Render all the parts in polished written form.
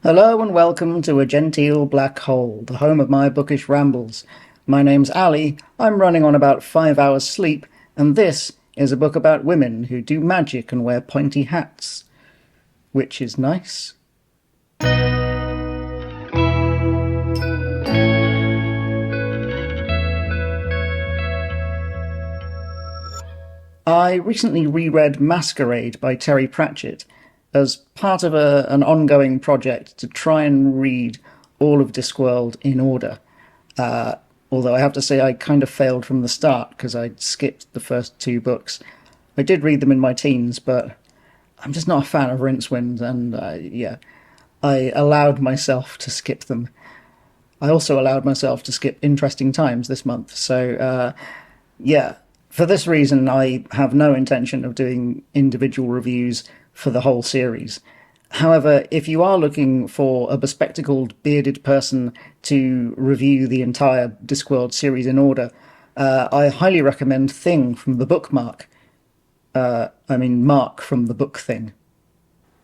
Hello and welcome to a genteel black hole, the home of my bookish rambles. My name's Ali, I'm running on about 5 hours sleep, and this is a book about women who do magic and wear pointy hats. Which is nice. I recently reread Maskerade by Terry Pratchett as part of an ongoing project to try and read all of Discworld in order. Although I have to say I kind of failed from the start because I'd skipped the first two books. I did read them in my teens, but I'm just not a fan of Rincewind, and I allowed myself to skip them. I also allowed myself to skip Interesting Times this month, so for this reason, I have no intention of doing individual reviews for the whole series. However, if you are looking for a bespectacled, bearded person to review the entire Discworld series in order, I highly recommend Thing from the Bookmark. Mark from the Book Thing.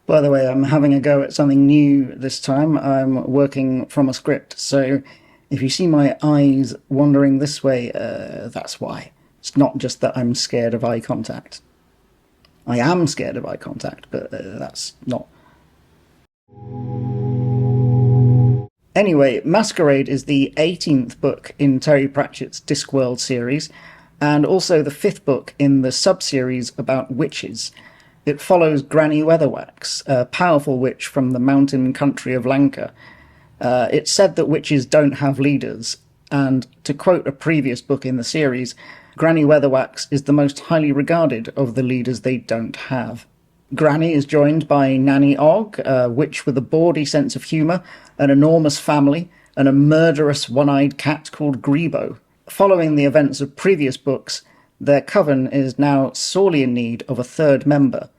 By the way, I'm having a go at something new this time. I'm working from a script, so if you see my eyes wandering this way, that's why. It's not just that I'm scared of eye contact. I am scared of eye contact, but that's not. Anyway, Maskerade is the 18th book in Terry Pratchett's Discworld series, and also the 5th book in the sub-series about witches. It follows Granny Weatherwax, a powerful witch from the mountain country of Lanka. It's said that witches don't have leaders, and to quote a previous book in the series, Granny Weatherwax is the most highly regarded of the leaders they don't have. Granny is joined by Nanny Og, a witch with a bawdy sense of humour, an enormous family, and a murderous one-eyed cat called Grebo. Following the events of previous books, their coven is now sorely in need of a third member.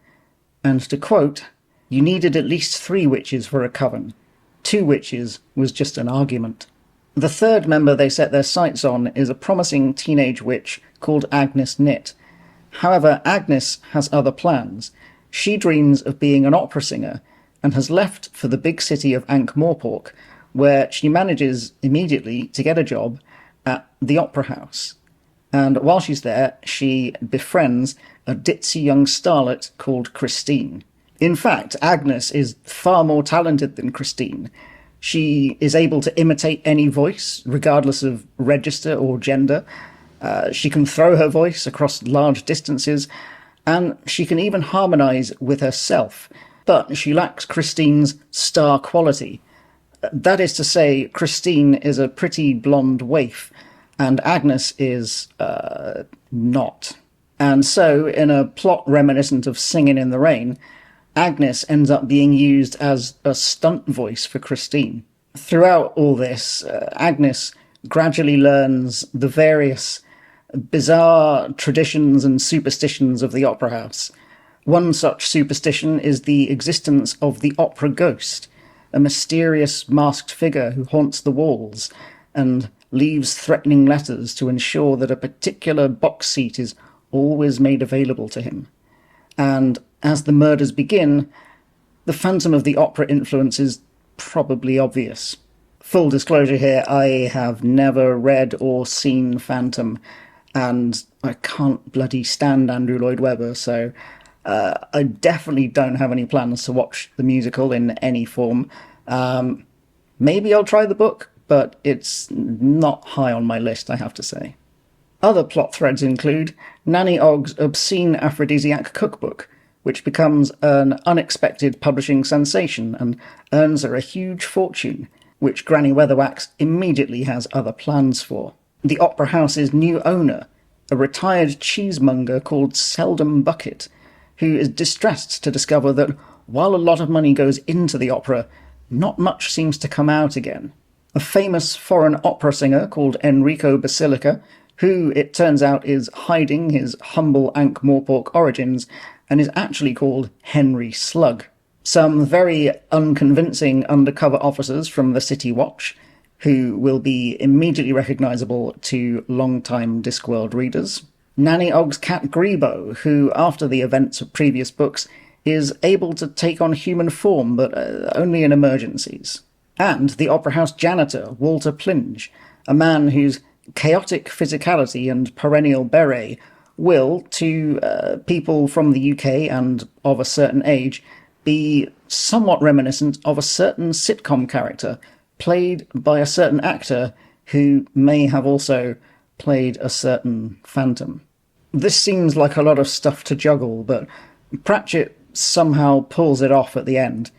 And to quote, "You needed at least 3 witches for a coven. 2 witches was just an argument." The third member they set their sights on is a promising teenage witch called Agnes Nitt. However, Agnes has other plans. She dreams of being an opera singer and has left for the big city of Ankh-Morpork, where she manages immediately to get a job at the opera house. And while she's there, she befriends a ditzy young starlet called Christine. In fact, Agnes is far more talented than Christine. She is able to imitate any voice, regardless of register or gender. She can throw her voice across large distances, and she can even harmonise with herself. But she lacks Christine's star quality. That is to say, Christine is a pretty blonde waif, and Agnes is not. And so, in a plot reminiscent of Singin' in the Rain, Agnes ends up being used as a stunt voice for Christine. Throughout all this, Agnes gradually learns the various bizarre traditions and superstitions of the opera house. One such superstition is the existence of the opera ghost, a mysterious masked figure who haunts the walls and leaves threatening letters to ensure that a particular box seat is always made available to him. And as the murders begin, the Phantom of the Opera influence is probably obvious. Full disclosure here, I have never read or seen Phantom, and I can't bloody stand Andrew Lloyd Webber, so I definitely don't have any plans to watch the musical in any form. Maybe I'll try the book, but it's not high on my list, I have to say. Other plot threads include Nanny Og's obscene aphrodisiac cookbook, which becomes an unexpected publishing sensation and earns her a huge fortune, which Granny Weatherwax immediately has other plans for. The opera house's new owner, a retired cheesemonger called Seldom Bucket, who is distressed to discover that while a lot of money goes into the opera, not much seems to come out again. A famous foreign opera singer called Enrico Basilica, who, it turns out, is hiding his humble Ankh-Morpork origins and is actually called Henry Slug. Some very unconvincing undercover officers from the City Watch, who will be immediately recognisable to long-time Discworld readers. Nanny Og's cat Grebo, who, after the events of previous books, is able to take on human form, but only in emergencies. And the Opera House janitor, Walter Plinge, a man whose chaotic physicality and perennial beret will, to people from the UK and of a certain age, be somewhat reminiscent of a certain sitcom character played by a certain actor who may have also played a certain phantom. This seems like a lot of stuff to juggle, but Pratchett somehow pulls it off at the end.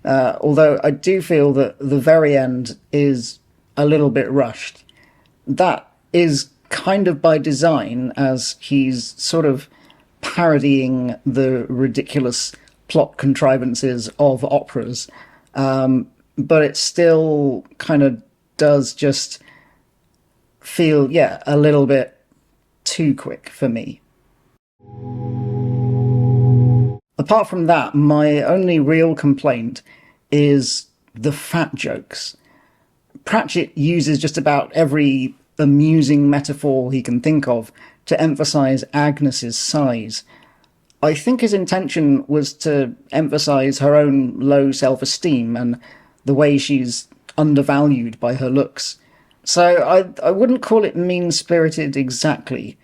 Although I do feel that the very end is a little bit rushed. That is kind of by design, as he's sort of parodying the ridiculous plot contrivances of operas, but it still kind of does just feel, yeah, a little bit too quick for me. Apart from that, my only real complaint is the fat jokes. Pratchett uses just about every amusing metaphor he can think of to emphasize Agnes's size. I think his intention was to emphasize her own low self-esteem and the way she's undervalued by her looks. So I wouldn't call it mean-spirited exactly.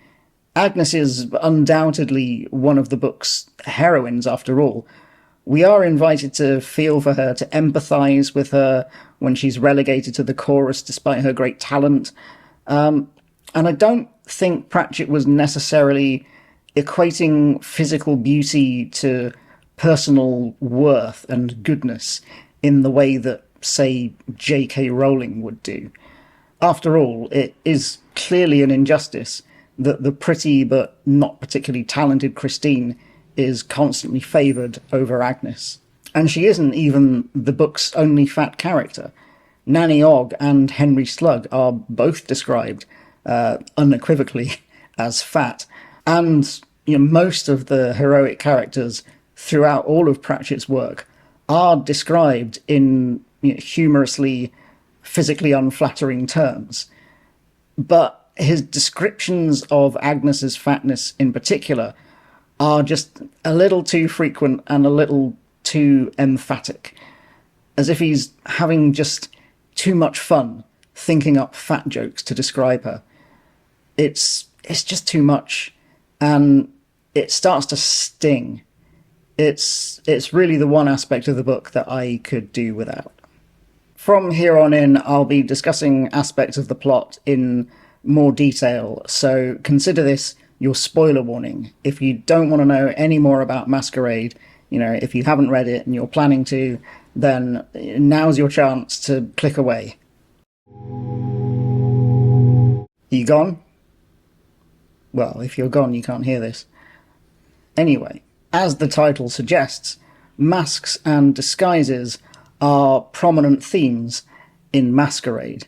Agnes is undoubtedly one of the book's heroines, after all. We are invited to feel for her, to empathise with her when she's relegated to the chorus despite her great talent. And I don't think Pratchett was necessarily equating physical beauty to personal worth and goodness in the way that, say, J.K. Rowling would do. After all, it is clearly an injustice that the pretty but not particularly talented Christine is constantly favoured over Agnes. And she isn't even the book's only fat character. Nanny Ogg and Henry Slug are both described unequivocally as fat, and most of the heroic characters throughout all of Pratchett's work are described in humorously, physically unflattering terms. But his descriptions of Agnes's fatness in particular are just a little too frequent and a little too emphatic, as if he's having just too much fun thinking up fat jokes to describe her. It's just too much, and it starts to sting. It's really the one aspect of the book that I could do without. From here on in, I'll be discussing aspects of the plot in more detail, so consider this your spoiler warning. If you don't want to know any more about Maskerade, if you haven't read it and you're planning to, then now's your chance to click away. You gone? Well, if you're gone, you can't hear this. Anyway, as the title suggests, masks and disguises are prominent themes in Maskerade.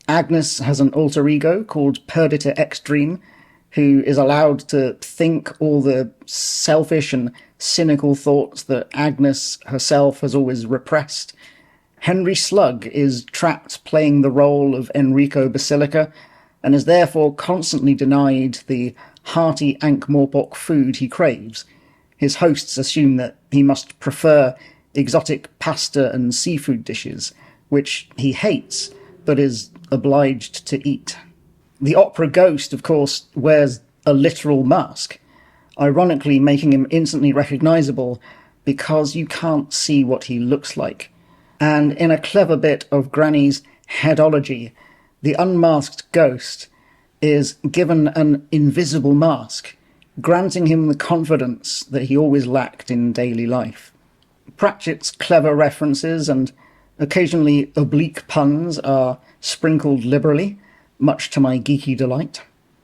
Agnes has an alter ego called Perdita X-Dream, who is allowed to think all the selfish and cynical thoughts that Agnes herself has always repressed. Henry Slug is trapped playing the role of Enrico Basilica, and is therefore constantly denied the hearty Ankh-Morpork food he craves. His hosts assume that he must prefer exotic pasta and seafood dishes, which he hates, but is obliged to eat. The opera ghost, of course, wears a literal mask, ironically making him instantly recognisable because you can't see what he looks like. And in a clever bit of Granny's headology, the unmasked ghost is given an invisible mask, granting him the confidence that he always lacked in daily life. Pratchett's clever references and occasionally oblique puns are sprinkled liberally, much to my geeky delight.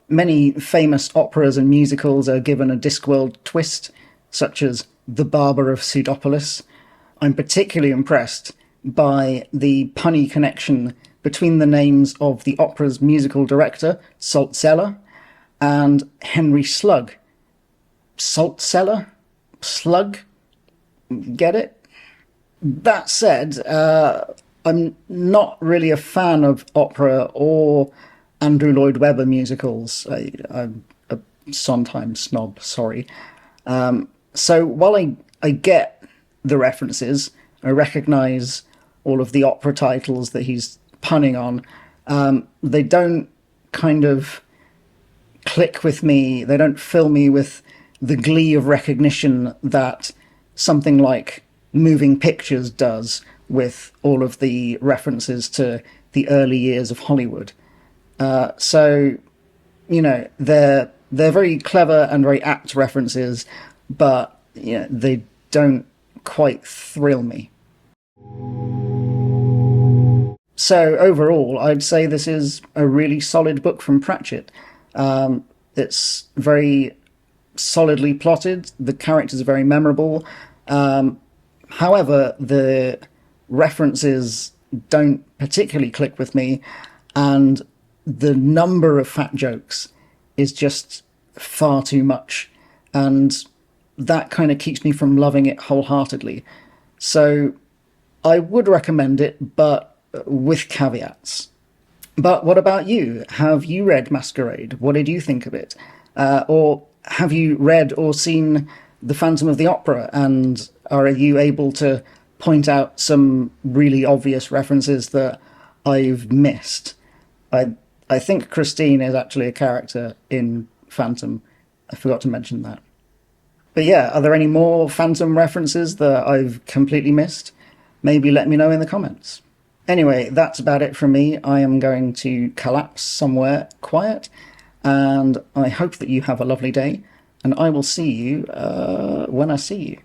Many famous operas and musicals are given a Discworld twist, such as The Barber of Pseudopolis. I'm particularly impressed by the punny connection between the names of the opera's musical director, Saltzella, and Henry Slug. Saltzella? Slug? Get it? That said, I'm not really a fan of opera or Andrew Lloyd Webber musicals. I'm a Sondheim snob, sorry. So while I I get the references. I recognise all of the opera titles that he's punning on. They don't kind of click with me. They don't fill me with the glee of recognition that something like Moving Pictures does with all of the references to the early years of Hollywood. So, they're very clever and very apt references, but they don't quite thrill me. So overall, I'd say this is a really solid book from Pratchett. It's very solidly plotted. The characters are very memorable. However, the references don't particularly click with me, and the number of fat jokes is just far too much, and that kind of keeps me from loving it wholeheartedly. So I would recommend it, but with caveats. But what about you? Have you read Maskerade? What did you think of it? Or have you read or seen The Phantom of the Opera, and are you able to point out some really obvious references that I've missed? I think Christine is actually a character in Phantom. I forgot to mention that. But yeah, are there any more Phantom references that I've completely missed? Maybe let me know in the comments. Anyway, that's about it from me. I am going to collapse somewhere quiet, and I hope that you have a lovely day, and I will see you when I see you.